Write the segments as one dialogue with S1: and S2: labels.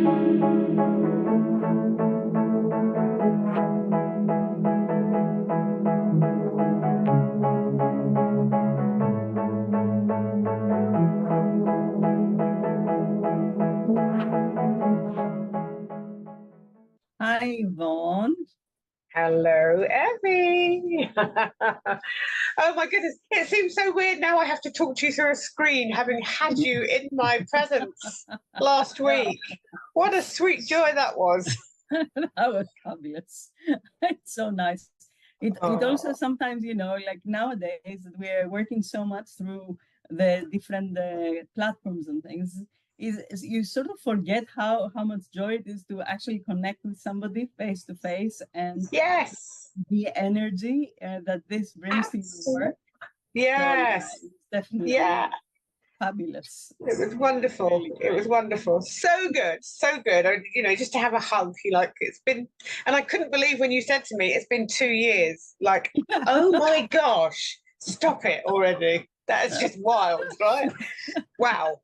S1: Hi, Yvonne.
S2: Hello, Evie. Oh my goodness, it seems so weird now I have to talk to you through a screen, having had you in my presence last week. What a sweet joy that was.
S1: That was fabulous. It's so nice. It also sometimes, like nowadays we're working so much through the different platforms and things, is you sort of forget how much joy it is to actually connect with somebody face to face, and
S2: Yes,
S1: the energy that this brings to your work.
S2: yes,
S1: So, it's definitely
S2: yeah.
S1: fabulous.
S2: It was wonderful. Really, it was wonderful. So good. So good. Just to have a hug, it's been, and I couldn't believe when you said to me, it's been 2 years. Like, oh my gosh, stop it already. That is just wild, right? Wow.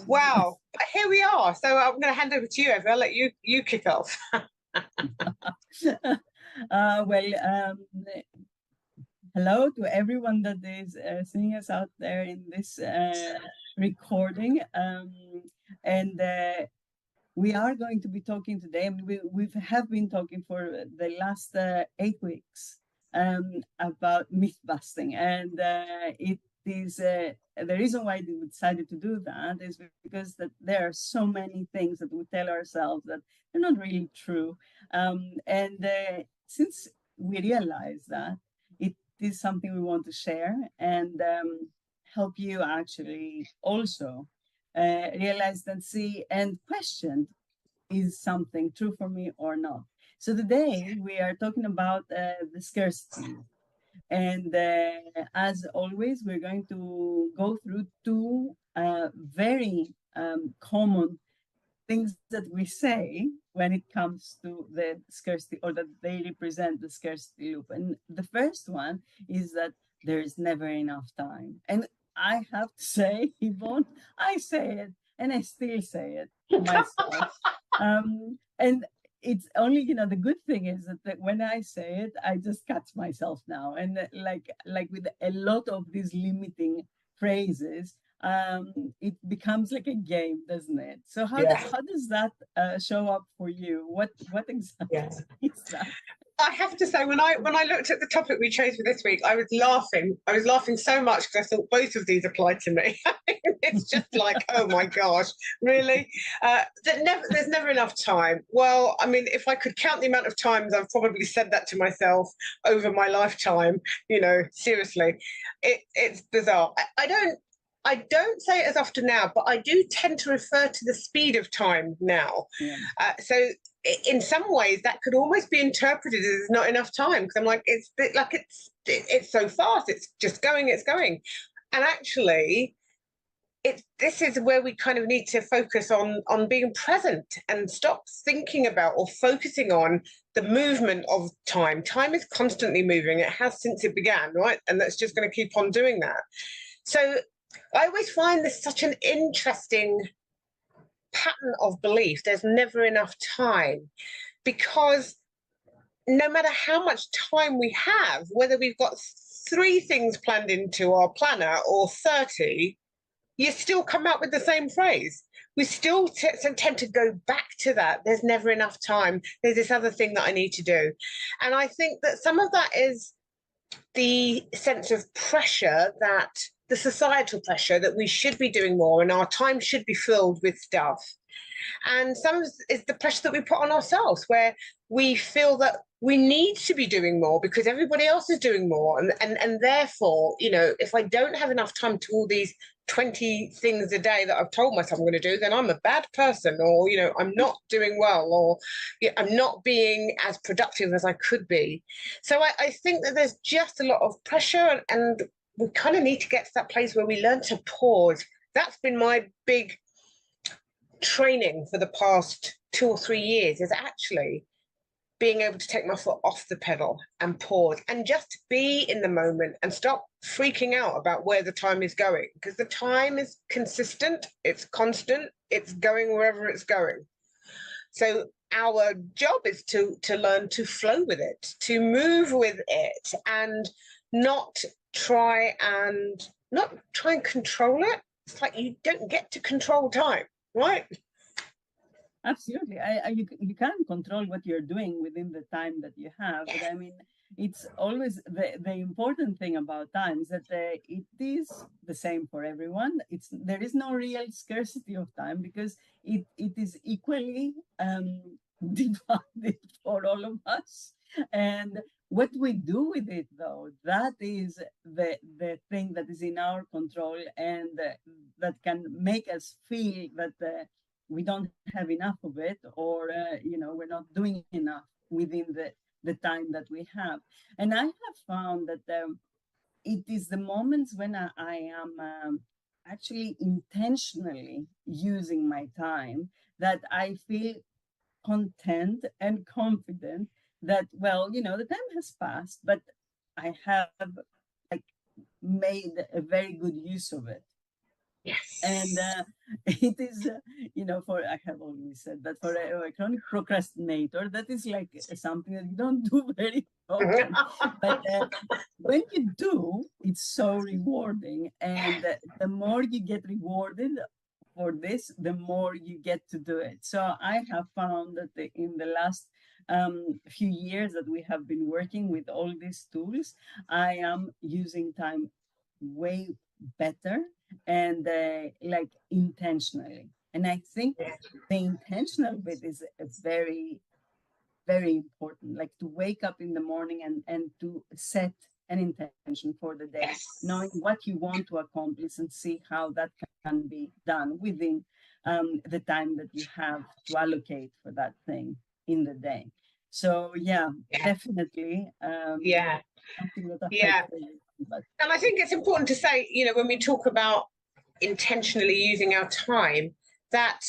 S2: Wow. But here we are. So I'm going to hand over to you, Eva. I'll let you kick off.
S1: Hello to everyone that is seeing us out there in this recording. And we are going to be talking today. I mean, we have been talking for the last 8 weeks about myth busting. And it is the reason why we decided to do that is because that there are so many things that we tell ourselves that they're not really true. And since we realize that, this is something we want to share and help you actually also realize and see and question, is something true for me or not? So today we are talking about the scarcity. And as always, we're going to go through two very common things that we say when it comes to the scarcity, or that they represent the scarcity loop. And the first one is that there is never enough time. And I have to say, Yvonne, I say it and I still say it myself. And it's only, the good thing is that when I say it, I just catch myself now. And like with a lot of these limiting phrases, it becomes like a game, doesn't it? So how does that show up for you? What exactly is that?
S2: I have to say, when I looked at the topic we chose for this week, I was laughing. I was laughing so much because I thought both of these applied to me. It's just like, oh my gosh, really? There's never enough time. Well, I mean, if I could count the amount of times I've probably said that to myself over my lifetime, seriously, it's bizarre. I don't say it as often now, but I do tend to refer to the speed of time now.
S1: Yeah.
S2: So in some ways that could almost be interpreted as not enough time, because I'm like, it's so fast, it's just going, it's going. And actually, this is where we kind of need to focus on being present and stop thinking about or focusing on the movement of time. Time is constantly moving. It has since it began, right? And that's just going to keep on doing that. So I always find this such an interesting pattern of belief. There's never enough time, because no matter how much time we have, whether we've got 3 things planned into our planner or 30, you still come out with the same phrase. We still tend to go back to that. There's never enough time. There's this other thing that I need to do. And I think that some of that is the sense of pressure, that the societal pressure that we should be doing more and our time should be filled with stuff. And some is the pressure that we put on ourselves, where we feel that we need to be doing more because everybody else is doing more. And therefore, if I don't have enough time to all these 20 things a day that I've told myself I'm going to do, then I'm a bad person, or, I'm not doing well, or I'm not being as productive as I could be. So I think that there's just a lot of pressure, and we kind of need to get to that place where we learn to pause. That's been my big training for the past 2 or 3 years, is actually being able to take my foot off the pedal and pause and just be in the moment and stop freaking out about where the time is going, because the time is consistent, it's constant, it's going wherever it's going. So our job is to learn to flow with it, to move with it, and not try and control it. It's like you don't get to control time, right?
S1: Absolutely. You can't control what you're doing within the time that you have, but I mean, it's always the important thing about time is that it is the same for everyone. There is no real scarcity of time because it is equally divided for all of us. And what we do with it, though, that is the thing that is in our control and that can make us feel that we don't have enough of it, or we're not doing enough within the time that we have. And I have found that it is the moments when I am actually intentionally using my time that I feel content and confident that, well, the time has passed, but I have like made a very good use of it. And
S2: Yes.
S1: it is, for I have always said that for a chronic procrastinator, that is like something that you don't do very often. But when you do, it's so rewarding. And the more you get rewarded for this, the more you get to do it. So I have found that in the last few years that we have been working with all these tools, I am using time way better and like intentionally. And I think the intentional bit is a very, very important, like to wake up in the morning and to set an intention for the day, knowing
S2: Yes.
S1: what you want to accomplish and see how that can be done within the time that you have to allocate for that thing in the day. So yeah,
S2: Yeah.
S1: definitely
S2: Yeah.
S1: something that affects
S2: Yeah.
S1: everyone. But
S2: And I think it's important to say, when we talk about intentionally using our time, that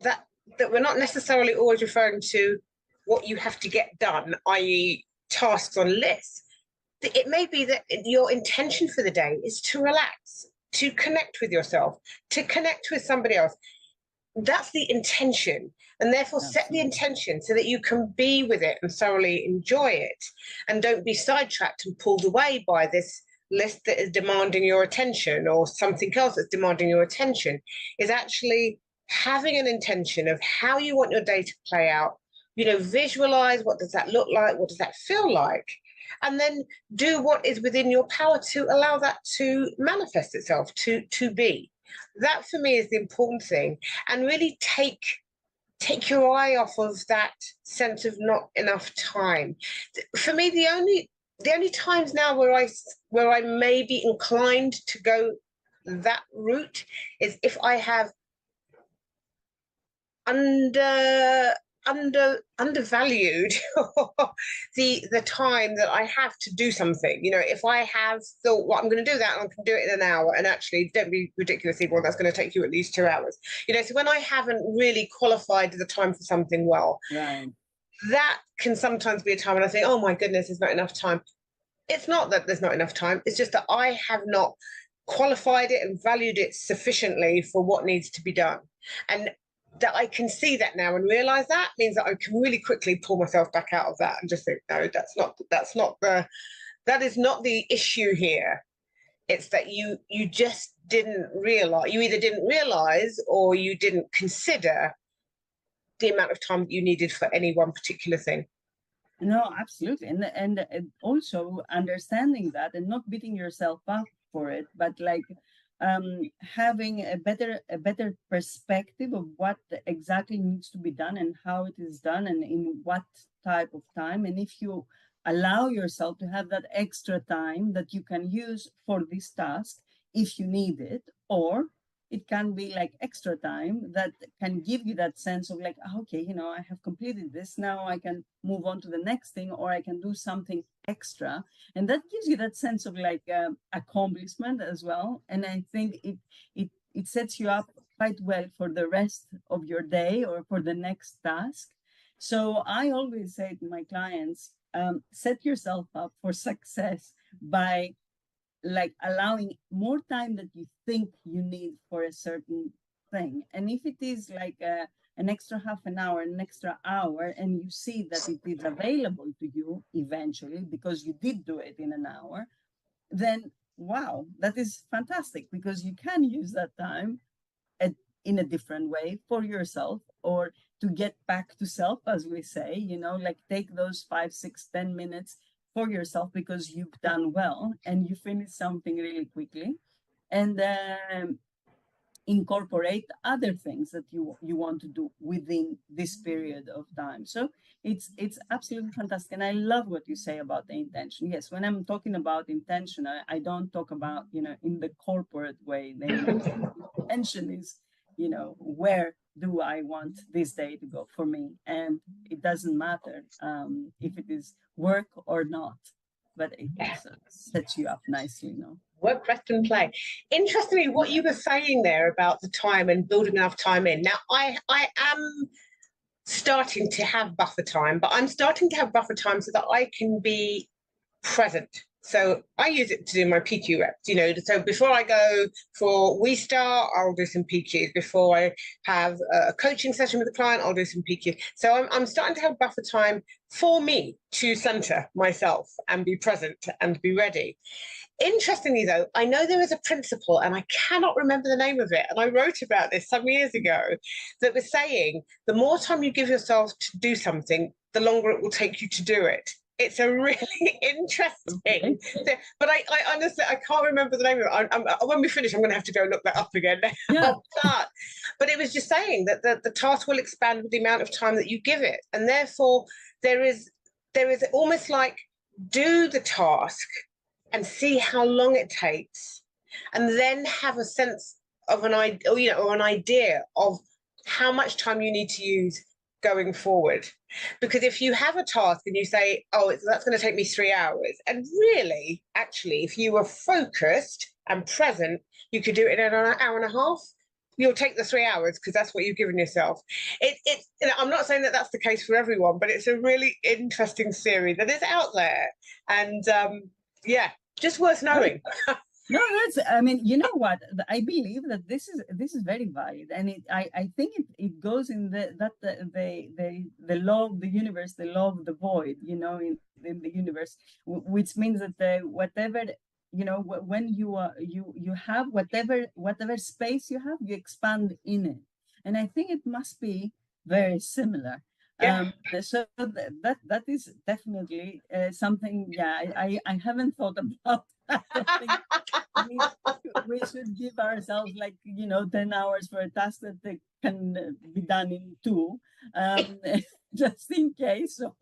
S2: that that we're not necessarily always referring to what you have to get done, i.e., tasks on lists. It may be that your intention for the day is to relax, to connect with yourself, to connect with somebody else. That's the intention, and therefore set the
S1: absolutely.
S2: intention so that you can be with it and thoroughly enjoy it, and don't be sidetracked and pulled away by this list that is demanding your attention, or something else that's demanding your attention. Is actually having an intention of how you want your day to play out. Visualize, what does that look like, what does that feel like, and then do what is within your power to allow that to manifest itself, to be. That for me is the important thing, and really take your eye off of that sense of not enough time. For me, the only times now where I may be inclined to go that route is if I have undervalued the time that I have to do something. If I have thought, well, I'm going to do that, and I can do it in an hour, and actually, don't be ridiculous, Yvonne, that's going to take you at least 2 hours. So when I haven't really qualified the time for something well,
S1: Right.
S2: that can sometimes be a time when I think, oh my goodness, there's not enough time. It's not that there's not enough time, it's just that I have not qualified it and valued it sufficiently for what needs to be done. And that I can see that now and realize that means that I can really quickly pull myself back out of that and just think, no, that is not the issue here. It's that you just didn't realize, you either didn't realize or you didn't consider the amount of time that you needed for any one particular thing.
S1: No, absolutely. And also understanding that and not beating yourself up for it, but like having a better perspective of what exactly needs to be done and how it is done and in what type of time. And if you allow yourself to have that extra time that you can use for this task if you need it, or it can be like extra time that can give you that sense of like, okay, I have completed this, now I can move on to the next thing, or I can do something extra. And that gives you that sense of like accomplishment as well. And I think it sets you up quite well for the rest of your day or for the next task. So I always say to my clients, set yourself up for success by like allowing more time that you think you need for a certain thing. And if it is like an extra half an hour, an extra hour, and you see that it is available to you eventually because you did do it in an hour, then wow, that is fantastic, because you can use that time at, in a different way for yourself, or to get back to self, as we say, you know, like take those 5, 6, 10 minutes for yourself because you've done well and you finish something really quickly. And incorporate other things that you want to do within this period of time. So it's absolutely fantastic, and I love what you say about the intention. Yes, when I'm talking about intention, I don't talk about, you know, in the corporate way. The intention is, you know, where do I want this day to go for me, and it doesn't matter if it is work or not, but it sets you up nicely, you know.
S2: Work, rest, and play. Interestingly, what you were saying there about the time and building enough time in. Now, I am starting to have buffer time, but I'm starting to have buffer time so that I can be present. So I use it to do my PQ reps, you know. So before I go for We Start, I'll do some PQs. Before I have a coaching session with a client, I'll do some PQ. So I'm starting to have buffer time for me to center myself and be present and be ready. Interestingly, though, I know there is a principle, and I cannot remember the name of it, and I wrote about this some years ago, that was saying the more time you give yourself to do something, the longer it will take you to do it. It's a really interesting thing. But I honestly, I can't remember the name of it. When we finish, I'm going to have to go look that up again.
S1: Yeah.
S2: But it was just saying that the task will expand with the amount of time that you give it. And therefore, there is almost like, do the task and see how long it takes, and then have a sense of an idea, you know, or an idea of how much time you need to use going forward. Because if you have a task and you say, oh, that's going to take me 3 hours, and really, actually, if you were focused and present, you could do it in an hour and a half. You'll take the 3 hours because that's what you've given yourself. It's, you know, I'm not saying that that's the case for everyone, but it's a really interesting theory that is out there, and yeah, just worth knowing.
S1: No, that's, I mean, you know what? I believe that this is very valid, and I think it goes in the law of the universe, the law of the void, you know, in the universe, which means that whatever, you know, when you are you have whatever space you have, you expand in it, and I think it must be very similar.
S2: Yeah.
S1: So that is definitely something. Yeah, I haven't thought about. I think we should give ourselves, like, you know, 10 hours for a task that they can be done in 2, just in case, so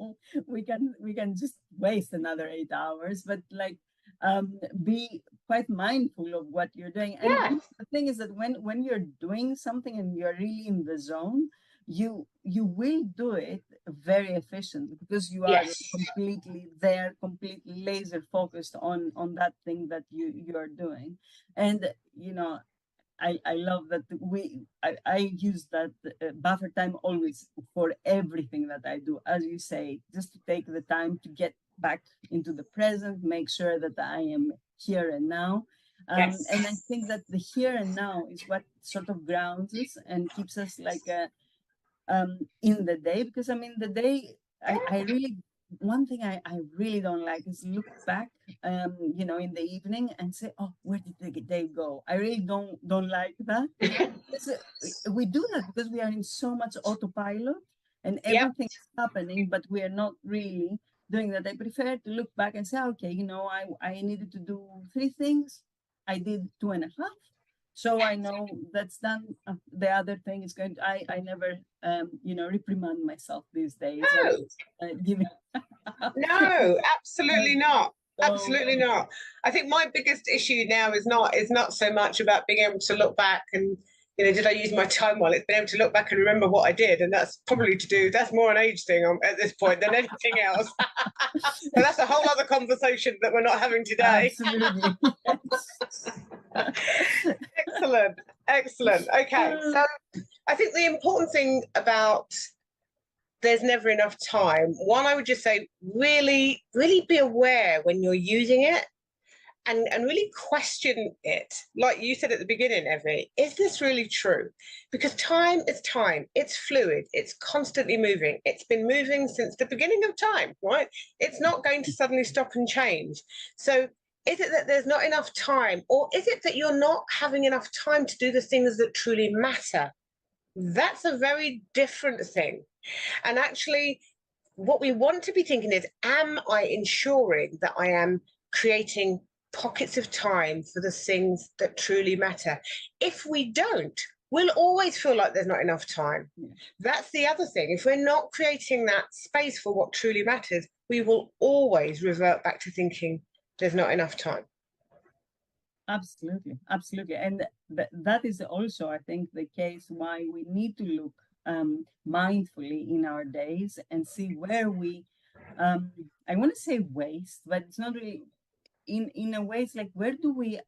S1: we can just waste another 8 hours, but like be quite mindful of what you're doing. And
S2: Yeah.
S1: the thing is that when you're doing something and you're really in the zone, you will do it very efficiently, because you are
S2: Yes.
S1: completely there, completely laser focused on that thing that you're doing. And you know, I love that I use that buffer time always for everything that I do, as you say, just to take the time to get back into the present, make sure that I am here and now.
S2: Yes.
S1: And I think that the here and now is what sort of grounds us and keeps us like in the day. Because I mean, the day, I really, one thing I really don't like is look back, you know, in the evening and say, oh, where did the day go? I really don't like that. Because, we do that because we are in so much autopilot and
S2: Yep.
S1: everything is happening, but we are not really doing that. I prefer to look back and say, okay, you know, I needed to do 3 things. I did 2.5. So I know that's done. The other thing is going to, I never, you know, reprimand myself these days.
S2: No.
S1: Giving
S2: No, absolutely not.
S1: so,
S2: Absolutely not. I think my biggest issue now is not so much about being able to look back and, you know, did I use my time well? It's been able to look back and remember what I did, and that's probably that's more an age thing at this point than anything else. But that's a whole other conversation that we're not having today.
S1: absolutely.
S2: Excellent, excellent. Okay, so I think the important thing about there's never enough time. One, I would just say, really, really be aware when you're using it, and really question it. Like you said at the beginning, Evie, is this really true? Because time is time. It's fluid. It's constantly moving. It's been moving since the beginning of time, right? It's not going to suddenly stop and change. So is it that there's not enough time, or is it that you're not having enough time to do the things that truly matter? That's a very different thing. And actually, what we want to be thinking is, am I ensuring that I am creating pockets of time for the things that truly matter? If we don't, we'll always feel like there's not enough time. That's the other thing. If we're not creating that space for what truly matters, we will always revert back to thinking there's not enough time.
S1: Absolutely, absolutely. And that is also, I think, the case why we need to look mindfully in our days and see where we, I want to say waste, but it's not really, in a way, it's like, where do we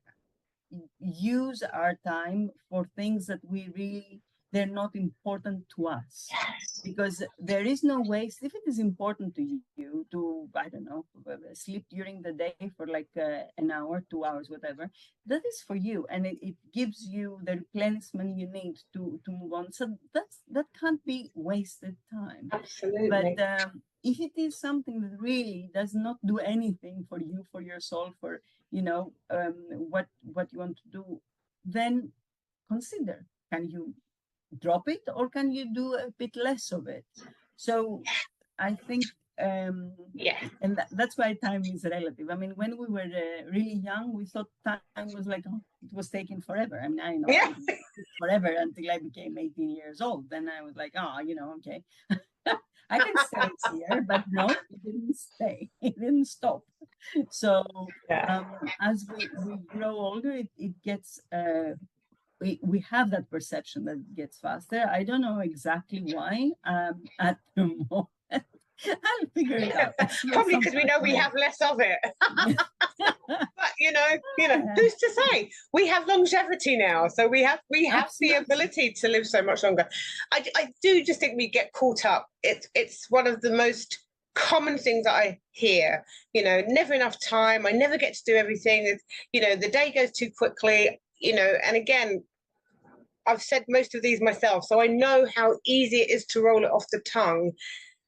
S1: use our time for things that we really, they're not important to us? Because there is no waste. If it is important to you to, I don't know, sleep during the day for like an hour, 2 hours, whatever, that is for you, and it gives you the replenishment you need to move on. So that can't be wasted time.
S2: Absolutely.
S1: But if it is something that really does not do anything for you, for your soul, for what you want to do, then consider, can you drop it, or can you do a bit less of it? So I think and that's why time is relative. I mean, when we were really young, we thought time was like, it was taking forever. I mean, I know it took forever until I became 18 years old. Then I was like, okay. I can stay here, but no, it didn't stay. It didn't stop. So as we grow older, it gets we have that perception that it gets faster. I don't know exactly why. At the moment, I'll figure it out.
S2: Probably because we know we have less of it. But who's to say? We have longevity now, so we have the ability to live so much longer. I do just think we get caught up. It's one of the most common things that I hear. Never enough time. I never get to do everything. The day goes too quickly. And again, I've said most of these myself, so I know how easy it is to roll it off the tongue.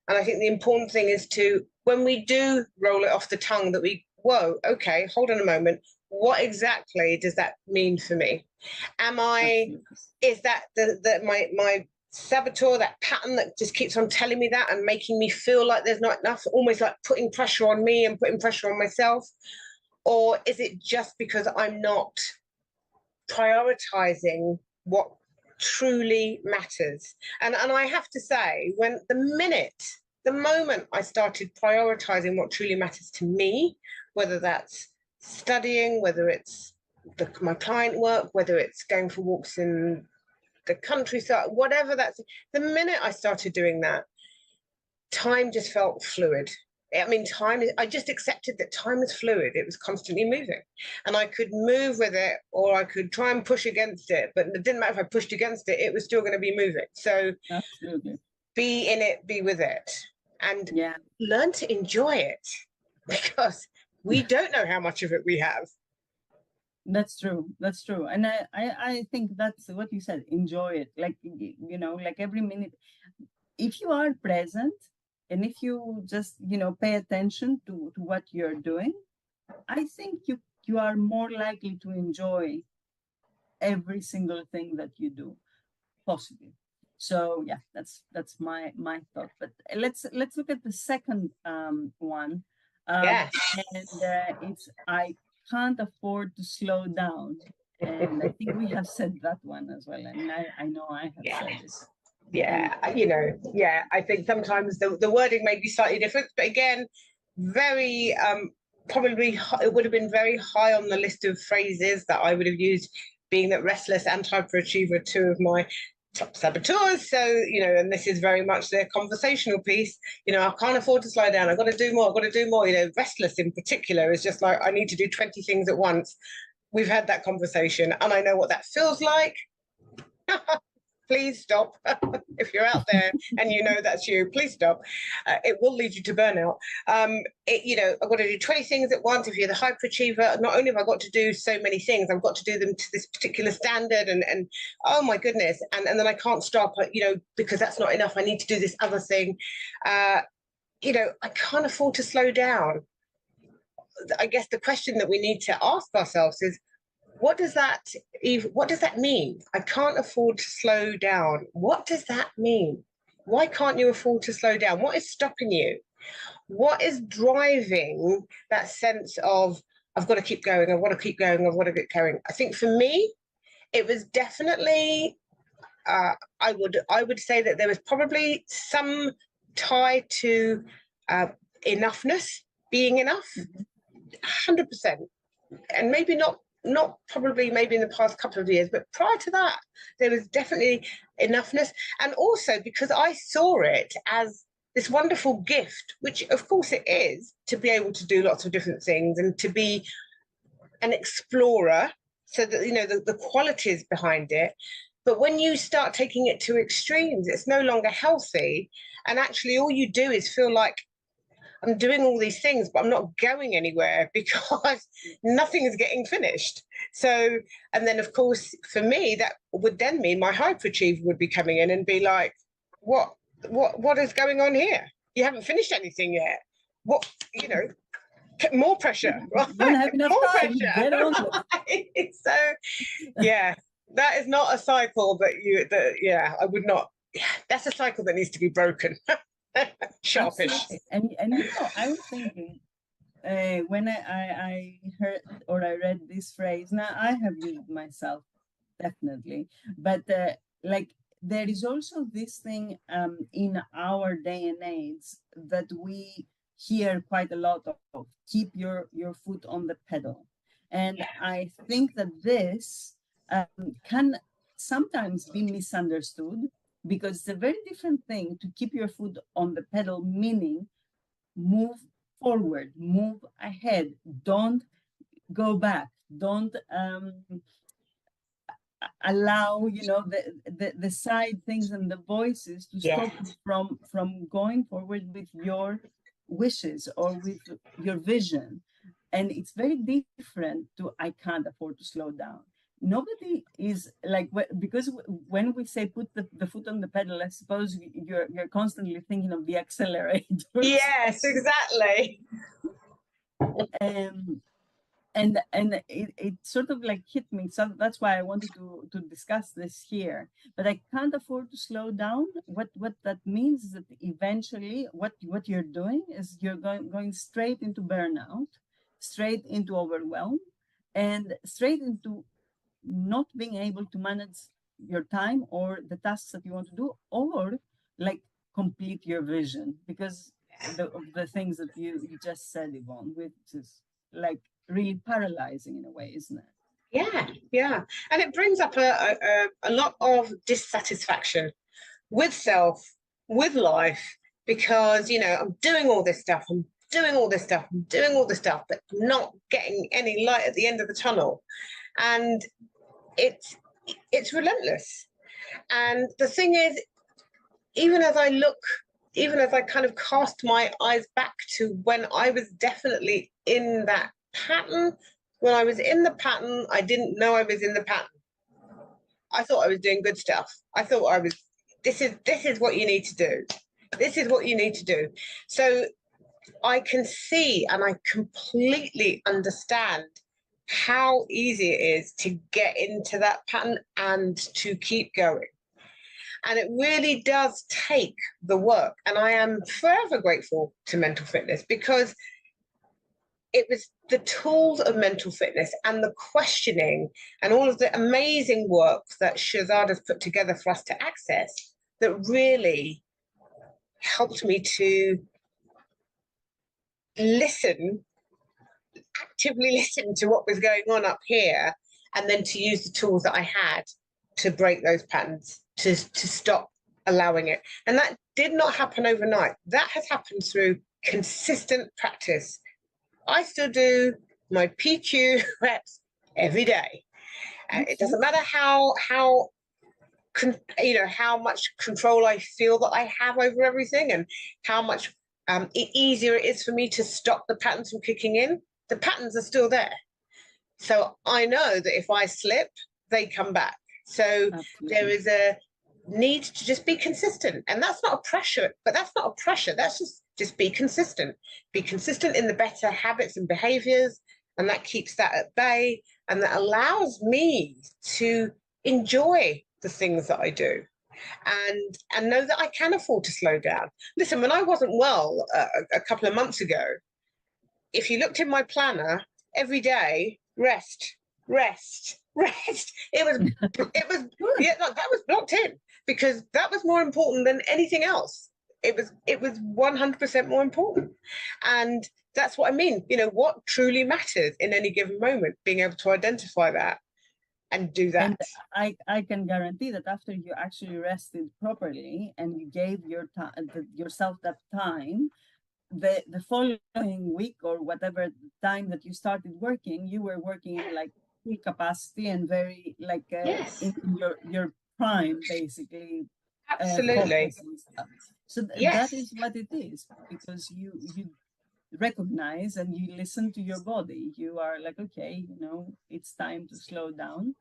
S2: And I think the important thing is to, when we do roll it off the tongue, that we, whoa, okay, hold on a moment. What exactly does that mean for me? Is that my saboteur, that pattern that just keeps on telling me that and making me feel like there's not enough, almost like putting pressure on me and putting pressure on myself? Or is it just because I'm not prioritizing what truly matters? And I have to say, the moment I started prioritizing what truly matters to me, whether that's studying, whether it's my client work, whether it's going for walks in the countryside, whatever that's, the minute I started doing that, time just felt fluid. I mean, I just accepted that time is fluid. It was constantly moving, and I could move with it, or I could try and push against it, but it didn't matter if I pushed against it, it was still going to be moving. So
S1: absolutely,
S2: be in it, be with it, and learn to enjoy it, because we don't know how much of it we have.
S1: That's true. And I think that's what you said. Enjoy it. Like, like every minute, if you are present, and if you just, pay attention to what you're doing, I think you are more likely to enjoy every single thing that you do, possibly. So yeah, that's my thought. But let's look at the second one. And it's, I can't afford to slow down. And I think we have said that one as well. I mean, I know I have said it.
S2: I think sometimes the wording may be slightly different, but again, very probably it would have been very high on the list of phrases that I would have used, being that restless and hyperachiever are two of my top saboteurs. So, and this is very much their conversational piece. I can't afford to slow down. I've got to do more. I've got to do more. Restless in particular is just like, I need to do 20 things at once. We've had that conversation, and I know what that feels like. please stop. If you're out there and you know that's you, please stop. It will lead you to burnout. I've got to do 20 things at once. If you're the hyperachiever, not only have I got to do so many things, I've got to do them to this particular standard, and oh my goodness, and then I can't stop, because that's not enough. I need to do this other thing. I can't afford to slow down. I guess the question that we need to ask ourselves is, what does that mean? I can't afford to slow down. What does that mean? Why can't you afford to slow down? What is stopping you? What is driving that sense of, I've got to keep going, I want to keep going, I want to get going? I think for me, it was definitely, I would say that there was probably some tie to enoughness, being enough, 100%. And maybe not probably maybe in the past couple of years, but prior to that, there was definitely enoughness. And also because I saw it as this wonderful gift, which of course it is, to be able to do lots of different things and to be an explorer, so that, the qualities behind it. But when you start taking it to extremes, it's no longer healthy. And actually all you do is feel like, I'm doing all these things, but I'm not going anywhere because nothing is getting finished. So, and then of course, for me, that would then mean my hyperachiever would be coming in and be like, what is going on here? You haven't finished anything yet. What, more pressure, right?
S1: Don't have enough
S2: More
S1: time.
S2: pressure.
S1: Get on.
S2: So, yeah, that is not a cycle I would not. That's a cycle that needs to be broken. Sharpish.
S1: Absolutely. And I was thinking, when I heard or I read this phrase, now I have used myself, definitely, but like there is also this thing in our day and age that we hear quite a lot of: keep your foot on the pedal. And I think that this can sometimes be misunderstood, because it's a very different thing to keep your foot on the pedal, meaning move forward, move ahead, don't go back, don't allow the side things and the voices to stop you from going forward with your wishes or with your vision. And it's very different to, I can't afford to slow down. Nobody is like, because when we say put the foot on the pedal, I suppose you're constantly thinking of the accelerator.
S2: Yes, exactly.
S1: And it sort of like hit me. So that's why I wanted to discuss this here. But I can't afford to slow down. What that means is that eventually what you're doing is you're going straight into burnout, straight into overwhelm, and straight into not being able to manage your time or the tasks that you want to do, or like complete your vision because of the things that you just said, Yvonne, which is like really paralyzing in a way, isn't it?
S2: Yeah. And it brings up a lot of dissatisfaction with self, with life, because, I'm doing all this stuff, but not getting any light at the end of the tunnel. And it's relentless. And the thing is, even as I kind of cast my eyes back to when I was definitely in that pattern, when I was in the pattern, I didn't know I was in the pattern. I thought I was doing good stuff. I thought this is what you need to do. This is what you need to do. So I can see and I completely understand how easy it is to get into that pattern and to keep going. And it really does take the work. And I am forever grateful to mental fitness, because it was the tools of mental fitness and the questioning and all of the amazing work that Shazad has put together for us to access that really helped me to actively listen to what was going on up here, and then to use the tools that I had to break those patterns, to stop allowing it. And that did not happen overnight. That has happened through consistent practice. I still do my PQ reps every day. It doesn't matter how how much control I feel that I have over everything, and how much easier it is for me to stop the patterns from kicking in. The patterns are still there. So I know that if I slip, they come back. So there is a need to just be consistent. And that's not a pressure, but that's not a pressure. That's just be consistent. Be consistent in the better habits and behaviors. And that keeps that at bay. And that allows me to enjoy the things that I do. And know that I can afford to slow down. Listen, when I wasn't well a couple of months ago, if you looked in my planner, every day, rest, rest, rest. It was yeah, no, that was blocked in, because that was more important than anything else. It was 100% more important. And that's what I mean. What truly matters in any given moment, being able to identify that and do that.
S1: And I can guarantee that after you actually rested properly and you gave yourself that time, the following week or whatever time that you started working, you were working in like full capacity and very like
S2: Yes.
S1: in your prime, basically.
S2: Absolutely.
S1: So
S2: yes.
S1: That is what it is, because you recognize and you listen to your body. You are like, okay, it's time to slow down.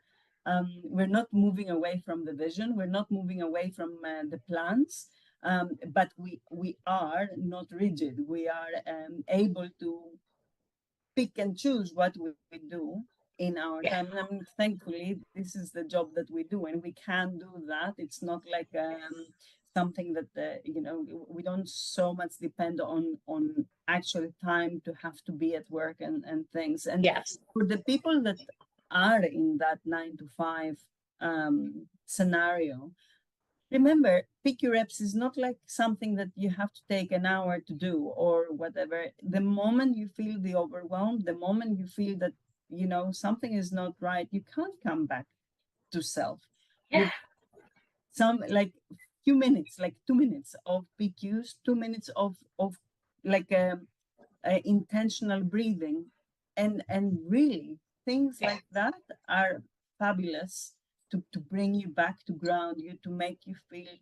S1: We're not moving away from the vision. We're not moving away from the plans. But we are not rigid. We are able to pick and choose what we do in our time. And I mean, thankfully, this is the job that we do, and we can do that. It's not like something that we don't so much depend on actual time to have to be at work and things. And
S2: yes.
S1: For the people that are in that 9 to 5 scenario, remember, pick your reps is not like something that you have to take an hour to do or whatever. The moment you feel the overwhelm, the moment you feel that, something is not right, you can't come back to self.
S2: Yeah.
S1: Some like few minutes, like 2 minutes of PQs, 2 minutes of like intentional breathing, and really things like that are fabulous to bring you back, to ground you, to make you feel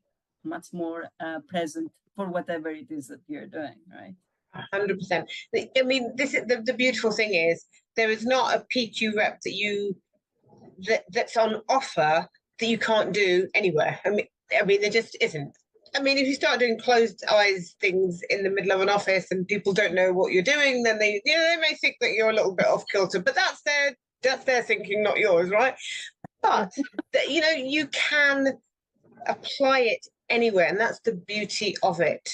S1: much more present for whatever it is that you're doing, right?
S2: 100%. I mean, this is the beautiful thing is there is not a PQ rep that's on offer that you can't do anywhere. I mean, there just isn't. I mean, if you start doing closed eyes things in the middle of an office and people don't know what you're doing, then they may think that you're a little bit off kilter. But that's their thinking, not yours, right? But you can apply it anywhere, and that's the beauty of it.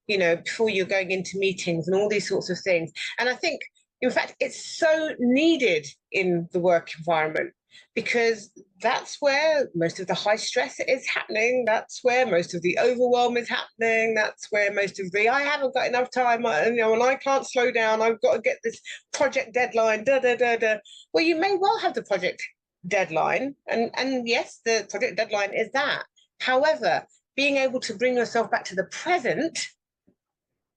S2: Before you're going into meetings and all these sorts of things. And I think, in fact, it's so needed in the work environment, because that's where most of the high stress is happening. That's where most of the overwhelm is happening. That's where most of the I haven't got enough time, and I can't slow down. I've got to get this project deadline. Well, you may well have the project deadline, and yes, the project deadline is that. However, being able to bring yourself back to the present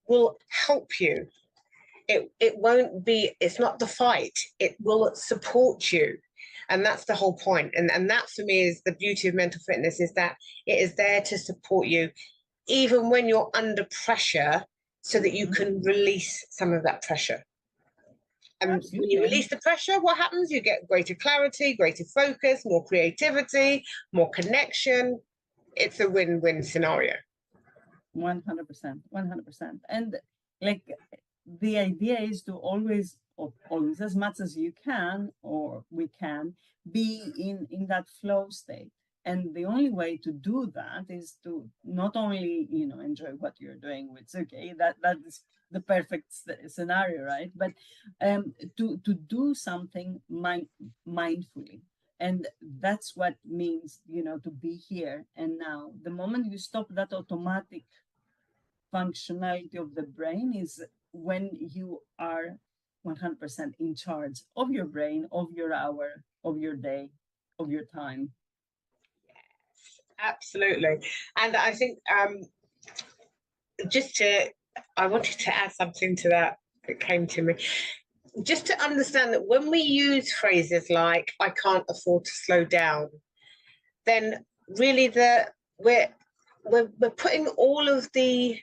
S2: will help you. It won't be, it's not the fight, it will support you. And that's the whole point. And that for me is the beauty of mental fitness, is that it is there to support you, even when you're under pressure, so that you can release some of that pressure. And when you release the pressure, what happens? You get greater clarity, greater focus, more creativity, more connection. It's a win-win scenario.
S1: 100%. And like, the idea is to always as much as you can, or we can, be in that flow state. And the only way to do that is to not only enjoy what you're doing, which okay, that is the perfect scenario, right? But to do something mindfully. And that's what means to be here and now. The moment you stop that automatic functionality of the brain is when you are 100% in charge of your brain, of your hour, of your day, of your time.
S2: Yes, absolutely. And I think I wanted to add something to that came to me. Just to understand that when we use phrases like, I can't afford to slow down, then really we're putting all of the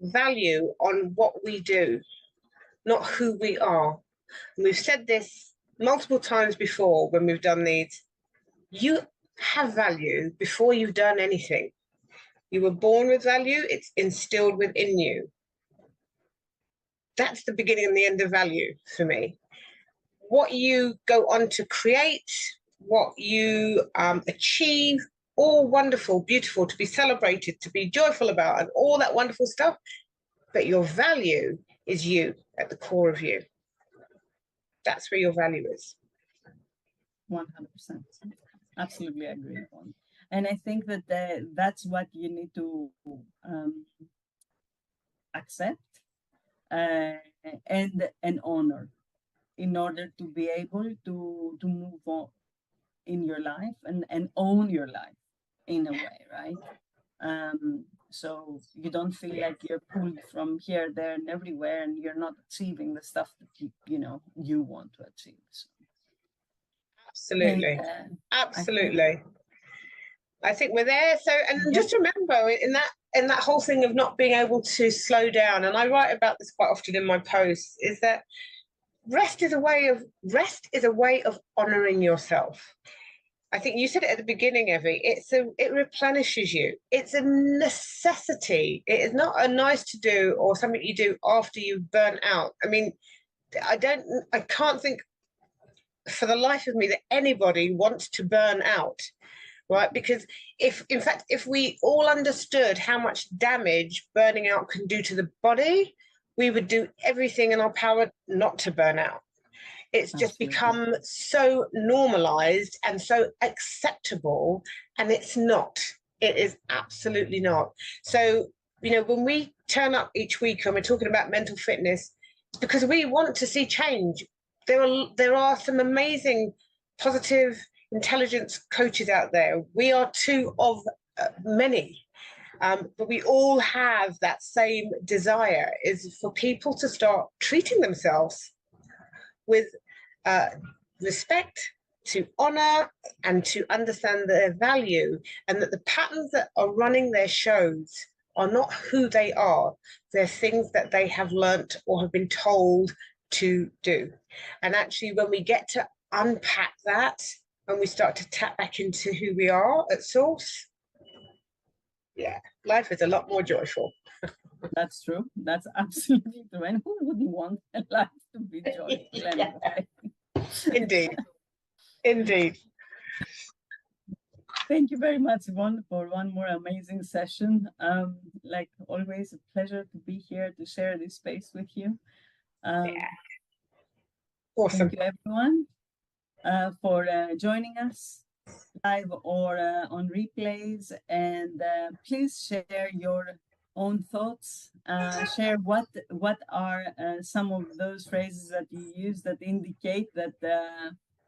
S2: value on what we do, not who we are. And we've said this multiple times before when we've done these. You have value before you've done anything. You were born with value, it's instilled within you. That's the beginning and the end of value for me. What you go on to create, what you achieve, all wonderful, beautiful, to be celebrated, to be joyful about, and all that wonderful stuff. But your value is you at the core of you. That's where your value is.
S1: 100%. Absolutely agree on. And I think that that's what you need to accept and honor in order to be able to move on in your life and own your life in a way, right? So you don't feel like you're pulled from here, there, and everywhere, and you're not achieving the stuff that you want to achieve. So,
S2: absolutely, absolutely. I think we're there. So, and just remember in that whole thing of not being able to slow down, and I write about this quite often in my posts, is that rest is a way of honoring yourself. I think you said it at the beginning, Evie. It replenishes you. It's a necessity. It is not a nice to do or something you do after you've burnt out. I mean, I can't think for the life of me that anybody wants to burn out, right? Because if we all understood how much damage burning out can do to the body, we would do everything in our power not to burn out. It's just become so normalized and so acceptable, and it's not. It is absolutely not. So, when we turn up each week and we're talking about mental fitness, it's because we want to see change. There are some amazing, positive, intelligence coaches out there. We are two of many. But we all have that same desire, is for people to start treating themselves with respect, to honor, and to understand their value, and that the patterns that are running their shows are not who they are. They're things that they have learnt or have been told to do. And actually, when we get to unpack that, when we start to tap back into who we are at source, yeah, life is a lot more joyful.
S1: That's true. That's absolutely true. And who wouldn't want life to be joyful anyway?
S2: Indeed. Indeed.
S1: Thank you very much, Yvonne, for one more amazing session. Like always, a pleasure to be here to share this space with you.
S2: Yeah. Awesome.
S1: Thank you, everyone, for joining us live or on replays. And please share your own thoughts. Share what are some of those phrases that you use that indicate that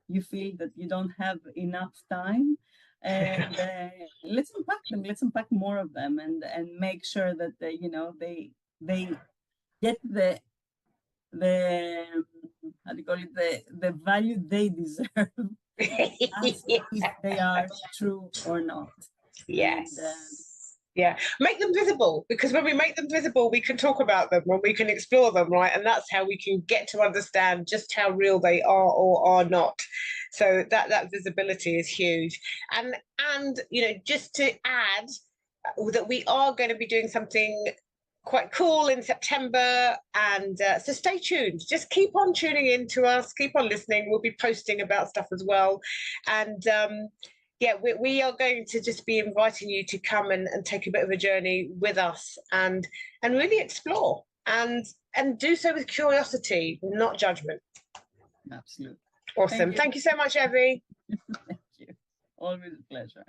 S1: you feel that you don't have enough time. And let's unpack them. Let's unpack more of them, and make sure that they get the how do you call it, the value they deserve, as if they are true or not.
S2: Yes.
S1: And,
S2: yeah, make them visible, because when we make them visible, we can talk about them and we can explore them, right? And that's how we can get to understand just how real they are or are not. So that visibility is huge. And just to add that we are going to be doing something quite cool in September, and so stay tuned. Just keep on tuning in to us, keep on listening. We'll be posting about stuff as well. And yeah, we are going to just be inviting you to come and take a bit of a journey with us, and really explore and do so with curiosity, not judgment.
S1: absolutely.
S2: Awesome. Thank you so much, Evie.
S1: Thank you. Always a pleasure.